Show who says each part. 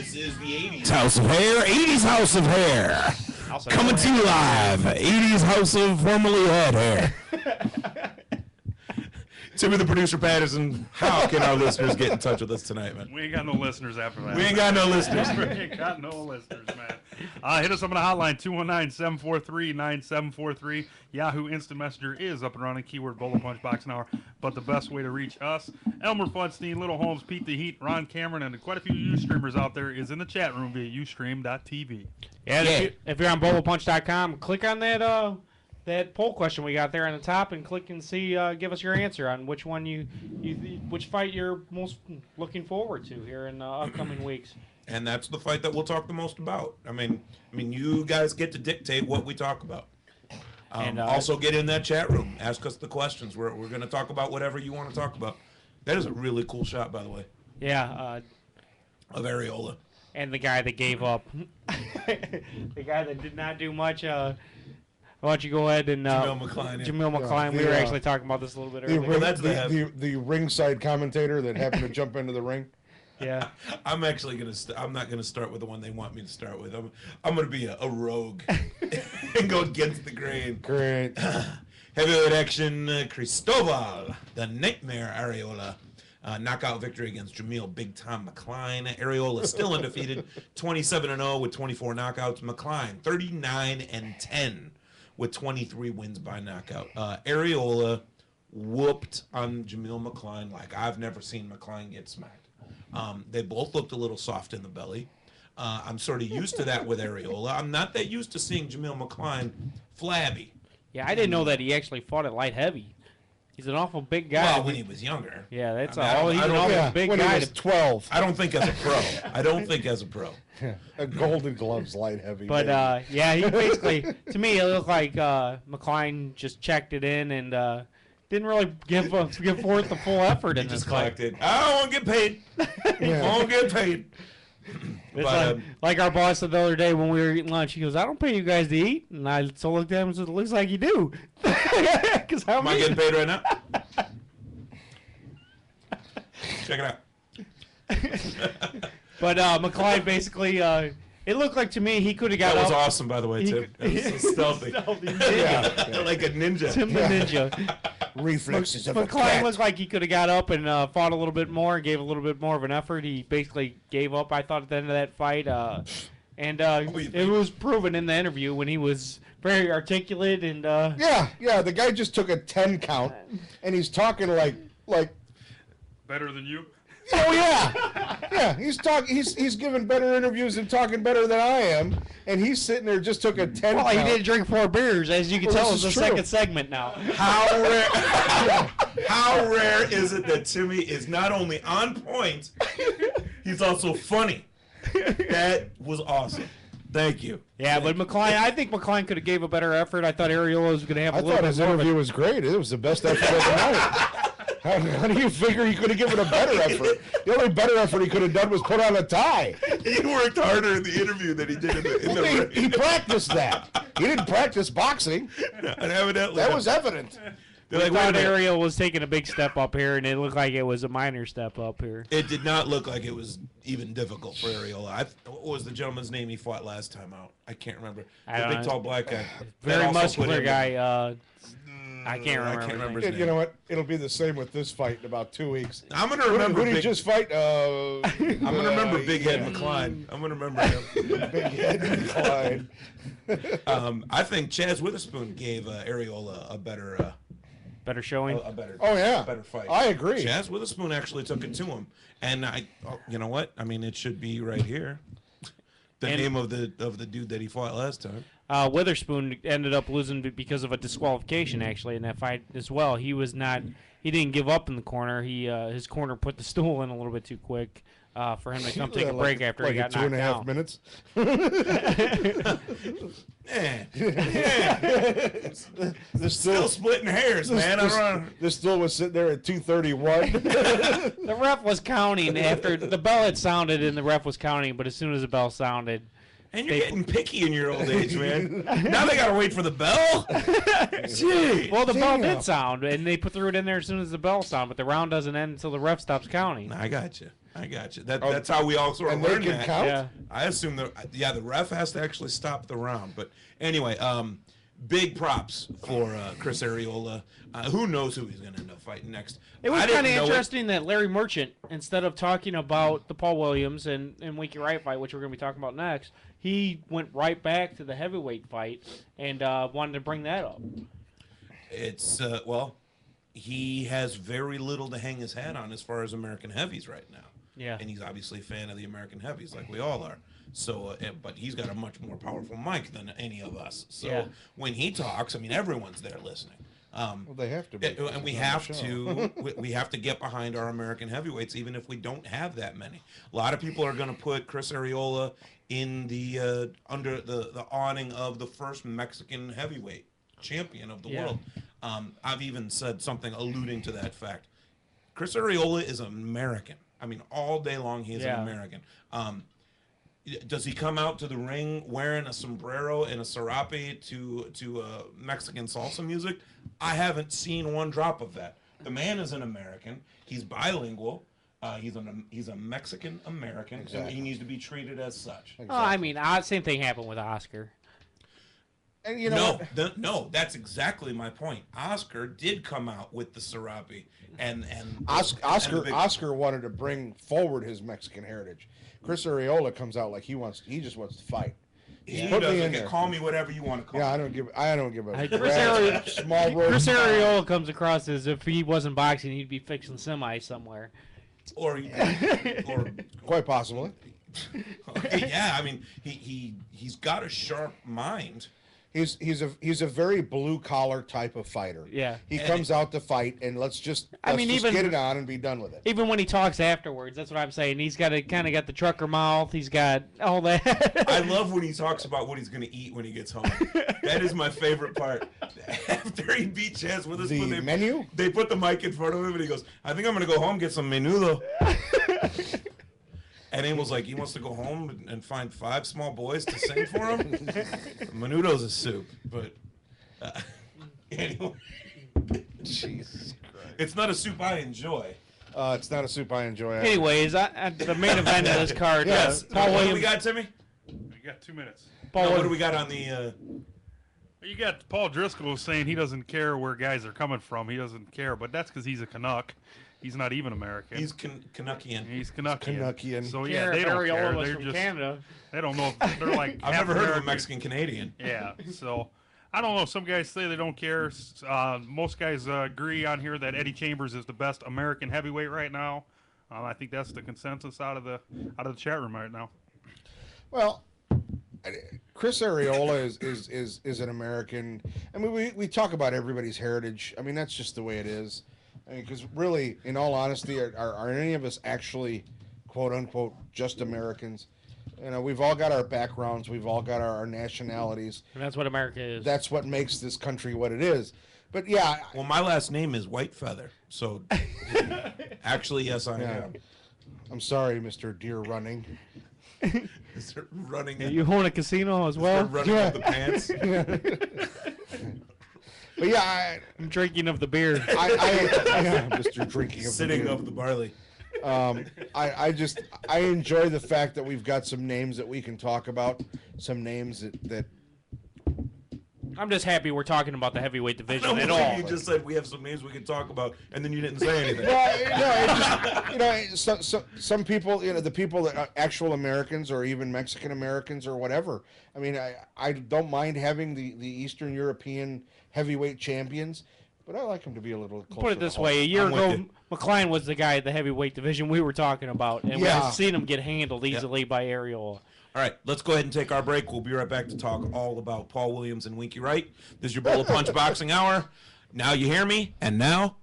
Speaker 1: This is the 80s.
Speaker 2: House of Hair, 80s House of Hair. Coming to you live, 80s House of formerly had hair. Timmy the producer Patterson, how can our listeners get in touch with us tonight, man?
Speaker 3: We ain't got no listeners after that.
Speaker 2: We ain't got no listeners.
Speaker 3: We ain't got no listeners, man. Hit us up on the hotline, 219-743-9743. Yahoo Instant Messenger is up and running, keyword Bolo Punch Box an hour. But the best way to reach us, Elmer Fuddstein, Little Holmes, Pete the Heat, Ron Cameron, and quite a few Ustreamers out there is in the chat room via Ustream.tv.
Speaker 4: Yeah, if you're on BoloPunch.com, click on that poll question we got there on the top and click and see, give us your answer on which one which fight you're most looking forward to here in upcoming weeks.
Speaker 2: And that's the fight that we'll talk the most about. I mean, you guys get to dictate what we talk about. Also, get in that chat room. Ask us the questions. We're going to talk about whatever you want to talk about. That is a really cool shot, by the way.
Speaker 4: Yeah.
Speaker 2: Of Arreola.
Speaker 4: And the guy that gave up. The guy that did not do much. Why don't you go ahead and...
Speaker 2: Jameel-McCline.
Speaker 4: Jameel-McCline. We were actually talking about this a little bit earlier.
Speaker 5: The ringside commentator that happened to jump into the ring.
Speaker 4: Yeah.
Speaker 2: I'm actually going to... I'm not going to start with the one they want me to start with. I'm going to be a rogue and go against the grain.
Speaker 5: Great.
Speaker 2: Heavyweight action, Cristobal, the Nightmare Arreola. Knockout victory against Jameel Big Tom McCline. Arreola still undefeated, 27-0 with 24 knockouts. McCline 39-10 with 23 wins by knockout. Arreola whooped on Jameel McCline like I've never seen McCline get smacked. They both looked a little soft in the belly. I'm sort of used to that with Arreola. I'm not that used to seeing Jameel McCline flabby.
Speaker 4: Yeah, I didn't know that he actually fought at light heavy. He's an awful big guy.
Speaker 2: Well, when he was younger.
Speaker 4: Yeah, that's
Speaker 2: he's an awful
Speaker 4: big
Speaker 5: when
Speaker 4: guy.
Speaker 5: He was 12.
Speaker 2: I don't think as a pro. I don't think as a pro.
Speaker 5: A Golden Gloves light heavy.
Speaker 4: But yeah, he basically, to me, it looked like McCline just checked it in and didn't really give forth the full effort in this fight.
Speaker 2: Collected. I don't want to get paid. I don't get paid.
Speaker 4: It's like our boss said the other day when we were eating lunch. He goes, "I don't pay you guys to eat," and I looked at him and said, "It looks like you do."
Speaker 2: Am I getting paid right now? Check it out.
Speaker 4: But McCline basically, it looked like to me he could have got
Speaker 2: That was
Speaker 4: up.
Speaker 2: awesome, by the way, Tim. That was so stealthy.
Speaker 4: Ninja.
Speaker 2: Like a ninja.
Speaker 4: Tim the Ninja.
Speaker 5: Reflexes of a
Speaker 4: McCline
Speaker 5: cat.
Speaker 4: looked like he could have got up and fought a little bit more and gave a little bit more of an effort. He basically gave up, I thought, at the end of that fight. It was proven in the interview when he was very articulate and...
Speaker 5: Yeah, the guy just took a 10 count, and he's talking like...
Speaker 3: Better than you?
Speaker 5: Oh, yeah. He's giving better interviews and talking better than I am, and he's sitting there just took a 10
Speaker 4: Well,
Speaker 5: count.
Speaker 4: he did drink 4 beers, as you can tell. It's the
Speaker 5: true.
Speaker 4: second segment now.
Speaker 2: How rare is it that Timmy is not only on point, he's also funny. That was awesome. Thank you.
Speaker 4: Yeah, but McCline, I think McCline could have gave a better effort. I thought Arreola was going to have a
Speaker 5: I
Speaker 4: little
Speaker 5: thought
Speaker 4: bit
Speaker 5: his
Speaker 4: more
Speaker 5: interview was great. It was the best effort of the night. How do you figure he could have given a better effort? The only better effort he could have done was put on a tie.
Speaker 2: He worked harder in the interview than he did in the ring.
Speaker 5: He practiced that. He didn't practice boxing.
Speaker 2: And evidently,
Speaker 5: That was evident.
Speaker 4: I thought Arreola was taking a big step up here, and it looked like it was a minor step up here.
Speaker 2: It did not look like it was even difficult for Arreola. What was the gentleman's name he fought last time out? I can't remember. The big, tall, black guy.
Speaker 4: Very muscular guy. I can't remember.
Speaker 2: his name.
Speaker 5: You know what? It'll be the same with this fight in about 2 weeks.
Speaker 2: I'm going to remember
Speaker 5: Who did he just fight?
Speaker 2: I'm going to remember Big Head McCline. I'm going to remember him.
Speaker 5: Big Head McCline.
Speaker 2: I think Chaz Witherspoon gave Arreola a better...
Speaker 4: Better showing?
Speaker 2: A better fight.
Speaker 5: I agree.
Speaker 2: Chaz Witherspoon actually took it to him. And you know what? I mean, it should be right here. The name of the dude that he fought last time.
Speaker 4: Witherspoon ended up losing because of a disqualification, actually, in that fight as well. He didn't give up in the corner. His corner put the stool in a little bit too quick for him to come take a break after he got knocked out.
Speaker 5: 2.5 minutes.
Speaker 2: They're still splitting hairs, man.
Speaker 5: This stool was sitting there at 2:31.
Speaker 4: The ref was counting after the bell had sounded, and the ref was counting. But as soon as the bell sounded,
Speaker 2: and you're getting picky in your old age, man. Now they gotta wait for the bell. Gee.
Speaker 4: Well, the bell did sound, and they threw it in there as soon as the bell sounded. But the round doesn't end until the ref stops counting.
Speaker 2: I got you. I got you. That's how we all sort of
Speaker 5: And they
Speaker 2: learn
Speaker 5: can
Speaker 2: that.
Speaker 5: count?
Speaker 4: Yeah.
Speaker 2: I assume the ref has to actually stop the round. But anyway, big props for Chris Arreola. Who knows who he's going to end up fighting next?
Speaker 4: It was
Speaker 2: I didn't
Speaker 4: kind of
Speaker 2: know
Speaker 4: interesting that Larry Merchant, instead of talking about the Paul Williams and Winky Wright fight, which we're going to be talking about next, he went right back to the heavyweight fight and wanted to bring that up.
Speaker 2: It's he has very little to hang his hat on as far as American heavies right now.
Speaker 4: Yeah.
Speaker 2: And he's obviously a fan of the American heavies, like we all are. So, but he's got a much more powerful mic than any of us. So
Speaker 4: Yeah.
Speaker 2: when he talks, I mean, everyone's there listening.
Speaker 5: Well, they have to be.
Speaker 2: And we have to we have to get behind our American heavyweights, even if we don't have that many. A lot of people are going to put Chris Arreola in the under the awning of the first Mexican heavyweight champion of the world. I've even said something alluding to that fact. Chris Arreola is an American. I mean, all day long he is an American. Does he come out to the ring wearing a sombrero and a serape to Mexican salsa music? I haven't seen one drop of that. The man is an American. He's bilingual. He's a Mexican American, and he needs to be treated as such.
Speaker 5: Exactly.
Speaker 4: Oh, I mean, same thing happened with Oscar.
Speaker 5: And you know
Speaker 2: No, that's exactly my point. Oscar did come out with the serape, and
Speaker 5: Oscar wanted to bring forward his Mexican heritage. Chris Arreola comes out like he just wants to fight.
Speaker 2: He
Speaker 5: Put me
Speaker 2: doesn't
Speaker 5: in
Speaker 2: get,
Speaker 5: there.
Speaker 2: call me whatever you want to call me.
Speaker 5: Yeah, I don't give a
Speaker 4: Chris
Speaker 5: rat's small road.
Speaker 4: Chris Arreola comes across as if he wasn't boxing, he'd be fixing semi somewhere.
Speaker 2: Or
Speaker 5: Quite possibly.
Speaker 2: yeah, I mean he's got a sharp mind.
Speaker 5: He's a very blue collar type of fighter.
Speaker 4: Yeah.
Speaker 5: He comes out to fight, and let's just
Speaker 4: even-
Speaker 5: get it on and be done with it.
Speaker 4: Even when he talks afterwards, that's what I'm saying. He's got kind of got the trucker mouth. He's got all that.
Speaker 2: I love when he talks about what he's going to eat when he gets home. That is my favorite part. After he beat Chance with us,
Speaker 5: The menu?
Speaker 2: They put the mic in front of him, and he goes, "I think I'm going to go home and get some menudo." And Abel's like, he wants to go home and find 5 small boys to sing for him. Menudo's a soup, but anyway,
Speaker 5: Jesus Christ.
Speaker 2: it's not a soup I enjoy.
Speaker 5: It's not a soup I enjoy.
Speaker 4: Anyways, the main event of this card,
Speaker 2: Yes,
Speaker 4: Paul
Speaker 2: what do
Speaker 4: Williams.
Speaker 2: we got, Timmy?
Speaker 3: We got 2 minutes.
Speaker 4: Paul
Speaker 2: What do
Speaker 4: Williams.
Speaker 2: we got on the?
Speaker 3: You got Paul Driscoll saying he doesn't care where guys are coming from. He doesn't care, but that's because he's a Canuck. He's not even American.
Speaker 2: He's Canuckian.
Speaker 3: He's Canuckian.
Speaker 5: Canuckian.
Speaker 3: So
Speaker 4: Yeah,
Speaker 3: yeah, they don't
Speaker 4: Arreola
Speaker 3: care.
Speaker 4: was
Speaker 3: They're
Speaker 4: from
Speaker 3: just
Speaker 4: Canada.
Speaker 3: they don't know if they're like.
Speaker 2: I've
Speaker 3: half
Speaker 2: never heard of a
Speaker 3: American.
Speaker 2: Mexican Canadian.
Speaker 3: Yeah, so I don't know. Some guys say they don't care. Most guys agree on here that Eddie Chambers is the best American heavyweight right now. I think that's the consensus out of the chat room right now.
Speaker 5: Well, Chris Arreola is an American. I mean, we talk about everybody's heritage. I mean, that's just the way it is. I mean, because really, in all honesty, are any of us actually, quote unquote, just Americans? You know, we've all got our backgrounds. We've all got our nationalities.
Speaker 4: And that's what America is.
Speaker 5: That's what makes this country what it is. But yeah,
Speaker 2: Well, my last name is Whitefeather, so actually, yes, I
Speaker 5: yeah.
Speaker 2: am.
Speaker 5: I'm sorry, Mr. Deer Running.
Speaker 2: Is it running?
Speaker 4: You own a casino as well?
Speaker 2: running
Speaker 5: Yeah.
Speaker 2: of the pants.
Speaker 5: But yeah,
Speaker 4: I'm drinking of the beer.
Speaker 5: yeah, Mr. Drinking of the
Speaker 2: Sitting
Speaker 5: beer.
Speaker 2: of the barley.
Speaker 5: I enjoy the fact that we've got some names that we can talk about, some names that
Speaker 4: I'm just happy we're talking about the heavyweight division
Speaker 2: No,
Speaker 4: at all.
Speaker 2: you just said we have some names we can talk about, and then you didn't say anything.
Speaker 5: well, no, it just, some people, the people that are actual Americans or even Mexican Americans or whatever. I mean, I don't mind having the Eastern European heavyweight champions, but I like them to be a little closer.
Speaker 4: Put it this way, a year
Speaker 2: I'm with
Speaker 4: ago,
Speaker 2: you.
Speaker 4: McCline was the guy at the heavyweight division we were talking about, and
Speaker 5: Yeah.
Speaker 4: we've seen him get handled easily by Arreola.
Speaker 2: All right, let's go ahead and take our break. We'll be right back to talk all about Paul Williams and Winky Wright. This is your Bolo Punch Boxing Hour. Now you hear me, and now